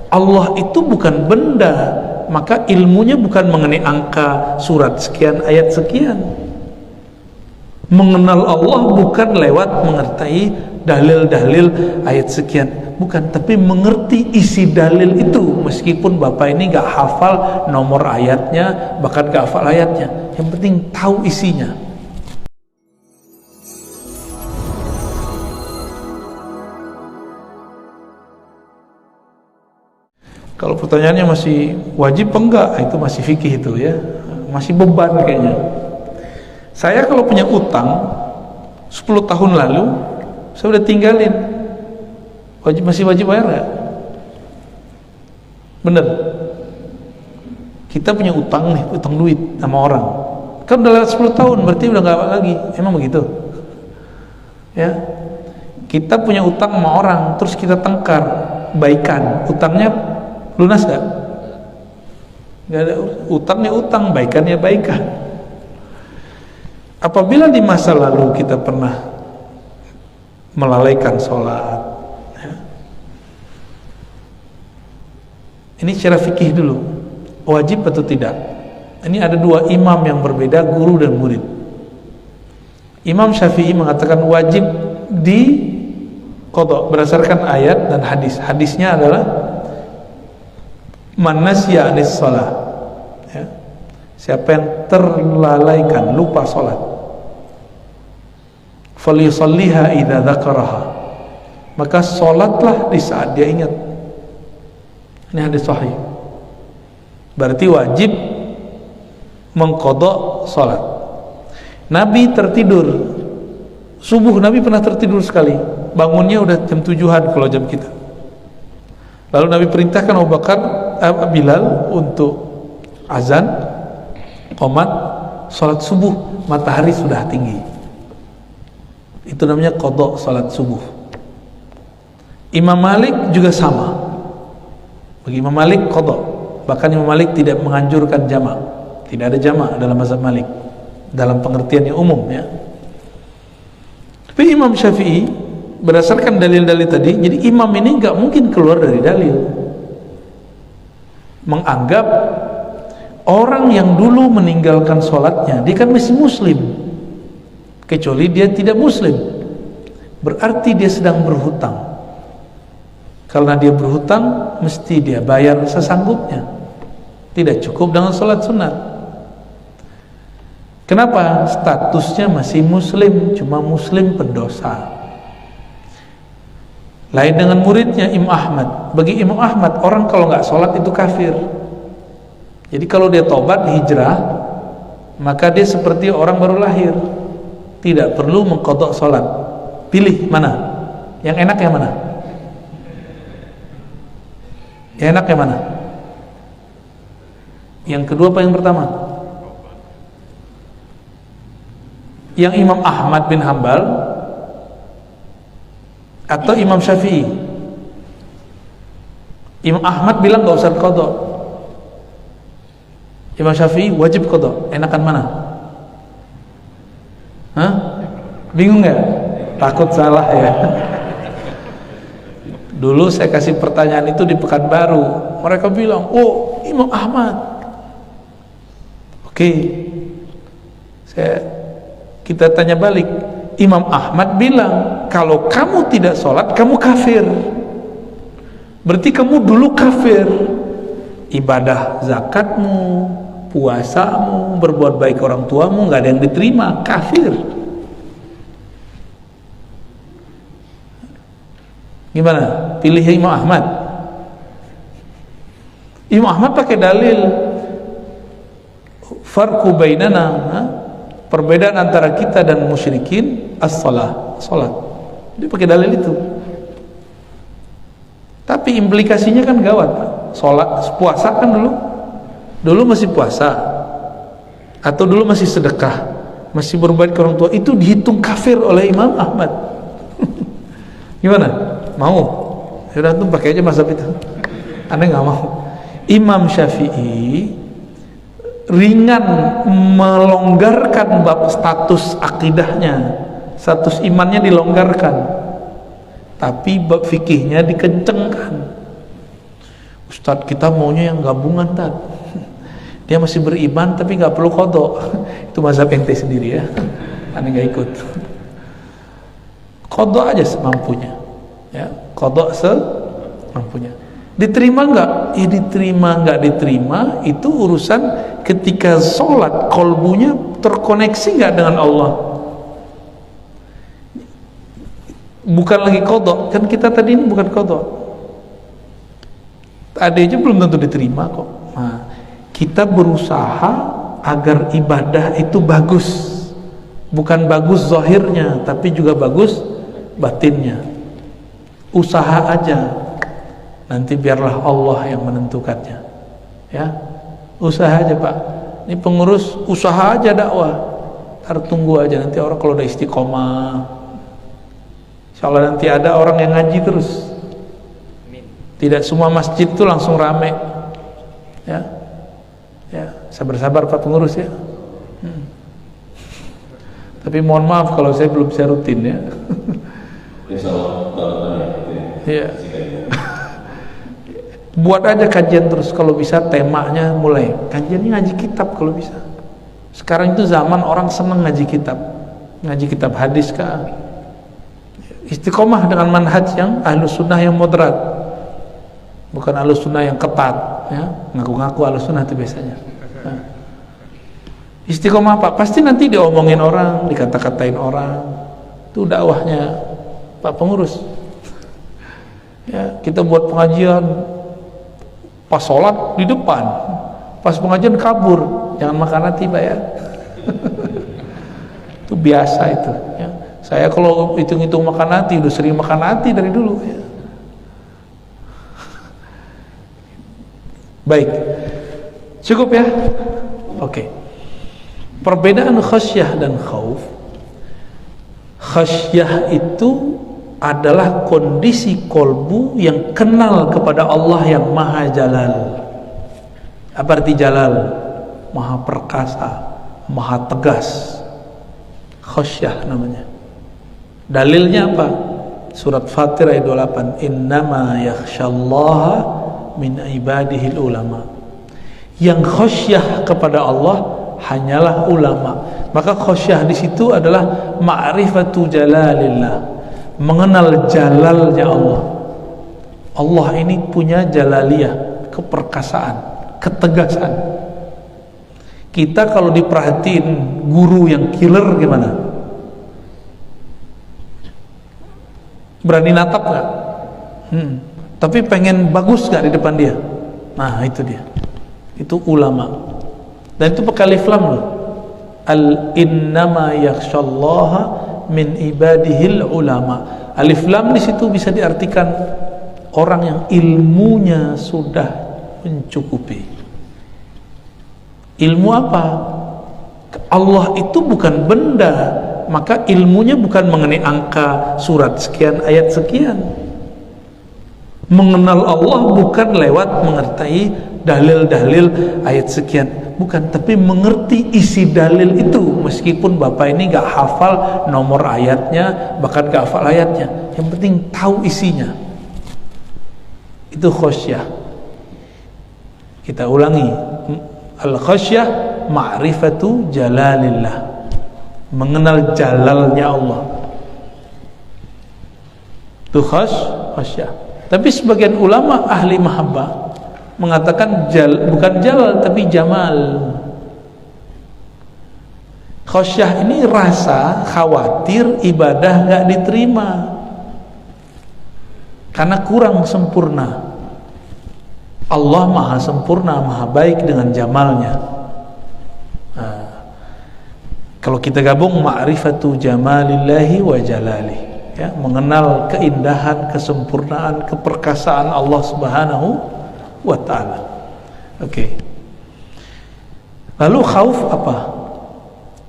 Allah itu bukan benda, maka ilmunya bukan mengenai angka surat sekian ayat sekian. Mengenal Allah bukan lewat mengerti dalil-dalil ayat sekian, bukan, tapi mengerti isi dalil itu. Meskipun bapak ini gak hafal nomor ayatnya, bahkan gak hafal ayatnya, yang penting tahu isinya. Kalau pertanyaannya masih wajib enggak, itu masih fikih itu ya, masih beban kayaknya. Saya kalau punya utang 10 tahun lalu saya udah tinggalin, masih wajib bayar nggak? Bener? Kita punya utang nih, utang duit sama orang, kan udah lewat 10 tahun, berarti udah nggak lagi. Emang begitu? Ya, kita punya utang sama orang, terus kita tengkar baikan, utangnya lunas gak? Gak ada, utangnya utang, baikannya baikan. Apabila di masa lalu kita pernah melalaikan sholat, ya, ini secara fikih dulu, wajib atau tidak? Ini ada dua imam yang berbeda, guru dan murid. Imam Syafi'i mengatakan wajib di qadha berdasarkan ayat dan hadis. Hadisnya adalah man nasya anis shalah, ya, siapa yang terlalaikan, lupa sholat, falyusalliha idza dzakaraha, maka sholatlah di saat dia ingat. Ini hadis sahih. Berarti wajib mengqadha sholat. Nabi tertidur subuh, Nabi pernah tertidur sekali, bangunnya udah jam 7-an kalau jam kita. Lalu Nabi perintahkan Abu Bakar, Bilal untuk azan, qomat, sholat subuh, matahari sudah tinggi. Itu namanya qadha sholat subuh. Imam Malik juga sama. Bagi Imam Malik qadha. Bahkan Imam Malik tidak menganjurkan jamak. Tidak ada jamak dalam mazhab Malik, dalam pengertian yang umum ya. Tapi Imam Syafi'i berdasarkan dalil-dalil tadi, jadi imam ini nggak mungkin keluar dari dalil. Menganggap orang yang dulu meninggalkan sholatnya, dia kan masih muslim, kecuali dia tidak muslim, berarti dia sedang berhutang. Karena dia berhutang, mesti dia bayar sesanggupnya, tidak cukup dengan sholat sunat. Kenapa? Statusnya masih muslim, cuma muslim pendosa. Lain dengan muridnya Imam Ahmad. Bagi Imam Ahmad, orang kalau nggak sholat itu kafir. Jadi kalau dia tobat, hijrah, maka dia seperti orang baru lahir, tidak perlu mengqadha sholat. Pilih mana? Yang enak yang mana? Yang enak yang mana? Yang kedua apa yang pertama? Yang Imam Ahmad bin Hambal atau Imam Syafi'i? Imam Ahmad bilang gak usah qadha, Imam Syafi'i wajib qadha. Enakan mana? Hah? Bingung gak? Takut salah ya? Dulu saya kasih pertanyaan itu di Pekanbaru, mereka bilang, oh Imam Ahmad. Oke, kita tanya balik. Imam Ahmad bilang, kalau kamu tidak sholat, kamu kafir. Berarti kamu dulu kafir. Ibadah zakatmu, puasamu, berbuat baik orang tuamu, gak ada yang diterima, kafir. Gimana? Pilih Imam Ahmad. Imam Ahmad pakai dalil farqu bainana, perbedaan antara kita dan musyrikin as-shalah, salat. Dia pakai dalil itu. Tapi implikasinya kan gawat. Salat, puasa kan dulu masih puasa, atau dulu masih sedekah, masih berbuat ke orang tua, itu dihitung kafir oleh Imam Ahmad. Gimana? Mau? Sudah tuh pakai aja mazhab itu. Aneh nggak mau. Imam Syafi'i ringan melonggarkan bab status akidahnya, status imannya dilonggarkan, tapi bab fikihnya dikencengkan. Ustadz kita maunya yang gabungan Tad. Dia masih beriman tapi nggak perlu qadha. Itu mazhab ente sendiri ya. Aneh nggak ikut. Qadha aja semampunya. Ya, qadha semampunya. Diterima nggak? Ya diterima, nggak diterima itu urusan ketika sholat kolbunya terkoneksi nggak dengan Allah. Bukan lagi qadha, kan kita tadi ini bukan qadha. Ada aja belum tentu diterima kok. Nah, kita berusaha agar ibadah itu bagus, bukan bagus zahirnya tapi juga bagus batinnya. Usaha aja, nanti biarlah Allah yang menentukannya ya. Usaha aja Pak, ini pengurus usaha aja dakwah, ntar tunggu aja nanti orang kalau udah istiqomah, insyaallah nanti ada orang yang ngaji terus. Tidak semua masjid itu langsung rame ya. Ya, sabar-sabar Pak pengurus ya. Tapi mohon maaf kalau saya belum bisa rutin ya. Ya. Buat aja kajian terus kalau bisa, temanya mulai kajiannya ngaji kitab kalau bisa. Sekarang itu zaman orang senang ngaji kitab hadis kah. Istiqomah dengan manhaj yang ahlus sunnah yang moderat, bukan ahlus sunnah yang ketat ya. Ngaku-ngaku ahlus sunnah itu biasanya. Nah. Istiqomah Pak, pasti nanti diomongin orang, dikata-katain orang. Itu dakwahnya Pak pengurus ya. Kita buat pengajian pas sholat di depan, pas pengajian kabur, jangan makan hati Pak ya. Itu biasa itu ya. Saya kalau hitung-hitung makan hati udah sering makan hati dari dulu ya. Baik, cukup ya. Oke. Perbedaan khasyah dan khauf. Khasyah itu adalah kondisi kolbu yang kenal kepada Allah yang maha jalal. Apa arti jalal? Maha perkasa, maha tegas. Khasyah namanya. Dalilnya apa? Surat Fatir ayat 28. Innama yakhsyallaha min ibadihil ulama. Yang khasyah kepada Allah hanyalah ulama. Maka khasyah di situ adalah ma'rifatu jalalillah, mengenal jalalnya Allah. Allah ini punya jalaliyah, keperkasaan, ketegasan. Kita kalau diperhatiin guru yang killer gimana? Berani natap gak? Tapi pengen bagus gak di depan dia? Nah itu dia, itu ulama. Dan itu pakai alif lam loh. Innama yakhsyallaha min ibadihil ulama. Alif lam di situ bisa diartikan orang yang ilmunya sudah mencukupi. Ilmu apa? Allah itu bukan benda, maka ilmunya bukan mengenai angka surat sekian ayat sekian. Mengenal Allah bukan lewat mengerti dalil-dalil ayat sekian, bukan, tapi mengerti isi dalil itu. Meskipun bapak ini gak hafal nomor ayatnya, bahkan gak hafal ayatnya, yang penting tahu isinya. Itu khasyah. Kita ulangi, al-khasyah ma'rifatu jalalillah, mengenal jalalnya Allah. Itu khasyah. Tapi sebagian ulama ahli mahabbah mengatakan bukan jalal tapi jamal. Khasyah ini rasa khawatir ibadah gak diterima karena kurang sempurna. Allah maha sempurna, maha baik dengan jamalnya. Nah, kalau kita gabung ma'rifatu jamalillahi wa jalalihi, ya, mengenal keindahan, kesempurnaan, keperkasaan Allah Subhanahu wa ta'ala. Oke. Lalu khauf apa?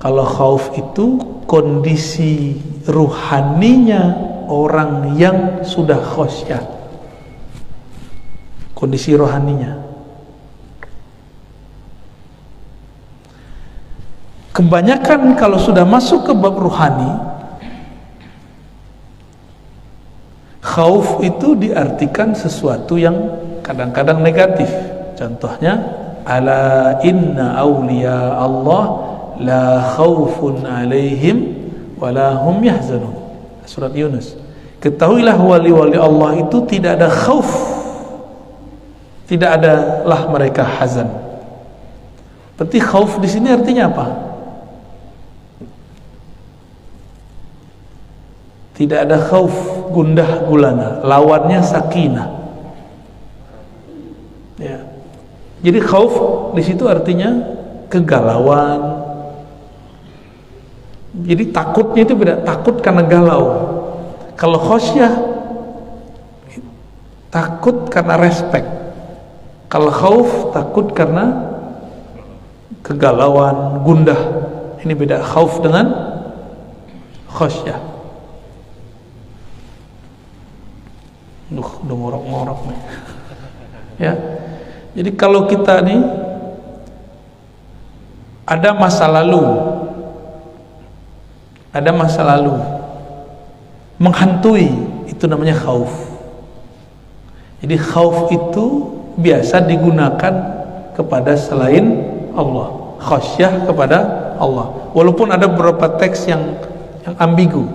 Kalau khauf itu kondisi ruhaninya orang yang sudah khasyah. Kondisi rohaninya. Kebanyakan kalau sudah masuk ke bab ruhani, khauf itu diartikan sesuatu yang kadang-kadang negatif. Contohnya, ala inna awliya Allah la khawfun alaihim wala hum yahzanun. Surat Yunus. Ketahuilah wali-wali Allah itu tidak ada khauf, tidak adalah mereka hazan. Berarti khauf di sini artinya apa? Tidak ada khauf, gundah gulana. Lawannya sakinah. Ya. Jadi khauf di situ artinya kegalauan. Jadi takutnya itu beda. Takut karena galau. Kalau khosyah, takut karena respect. Kalau khauf, takut karena kegalauan, gundah. Ini beda khauf dengan khosyah. Udah ngorok-ngorok nih. Ya. Jadi kalau kita nih ada masa lalu menghantui, itu namanya khauf. Jadi khauf itu biasa digunakan kepada selain Allah, khasyah kepada Allah. Walaupun ada beberapa teks yang ambigu,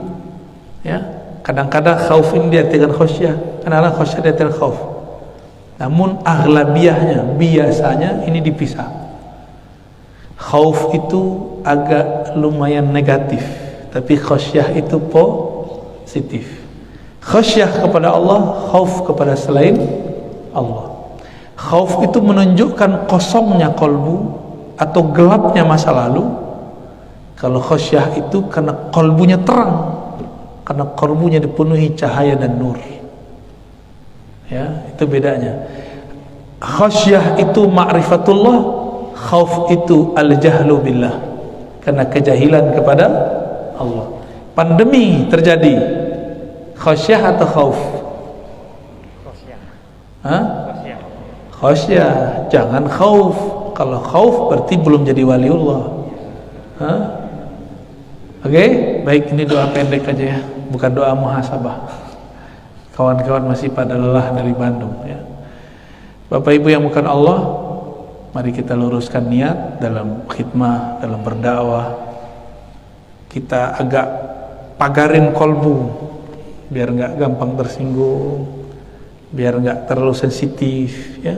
ya. Kadang-kadang khauf ini diartikan khasyah, kadang-kadang khasyah diartikan khauf. Namun aghlabiyahnya, biasanya ini dipisah. Khauf itu agak lumayan negatif, tapi khasyah itu positif. Khasyah kepada Allah, khauf kepada selain Allah. Khauf itu menunjukkan kosongnya kolbu atau gelapnya masa lalu. Kalau khasyah itu karena kolbunya terang, karena kolbunya dipenuhi cahaya dan nur. Ya, itu bedanya. Khasyah itu ma'rifatullah, khauf itu al-jahlu billah, karena kejahilan kepada Allah. Pandemi terjadi, khasyah atau khauf? Khasyah. Hah? Khasyah, jangan khauf. Kalau khauf berarti belum jadi waliullah. Hah? Oke, baik, ini doa pendek aja ya, bukan doa muhasabah. Kawan-kawan masih pada lelah dari Bandung ya. Bapak Ibu yang bukan Allah, mari kita luruskan niat dalam khidmah, dalam berdakwah. Kita agak pagarin kolbu biar nggak gampang tersinggung, biar nggak terlalu sensitif ya.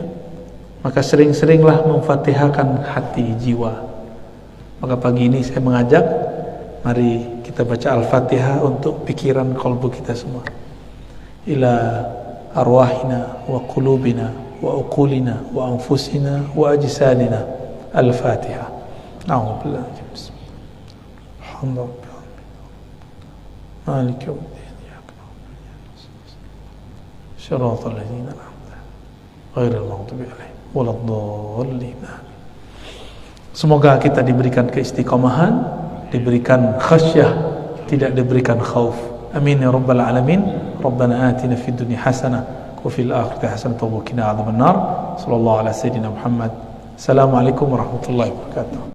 Maka sering-seringlah memfatihahkan hati jiwa. Maka pagi ini saya mengajak, mari kita baca Al-Fatihah untuk pikiran kolbu kita semua. Ila arwahina wa qulubina wa uqulina wa anfusina wa ajsadina. Al-Fatihah. A'udzubillahi minasyaitonir rajim. Alhamdulillah. Maliki yaumiddin. Shiratal ladzina an'amta 'alaihim ghairil maghdubi 'alaihim waladdallin. Semoga kita diberikan keistiqomahan, diberikan khasyah, tidak diberikan khauf. Amin ya rabbal alamin. Rabbana atina fid dunya hasanah wa fil akhirati hasanah wa qina adzabannar. Sallallahu ala sayyidina Muhammad. Assalamualaikum warahmatullahi wabarakatuh.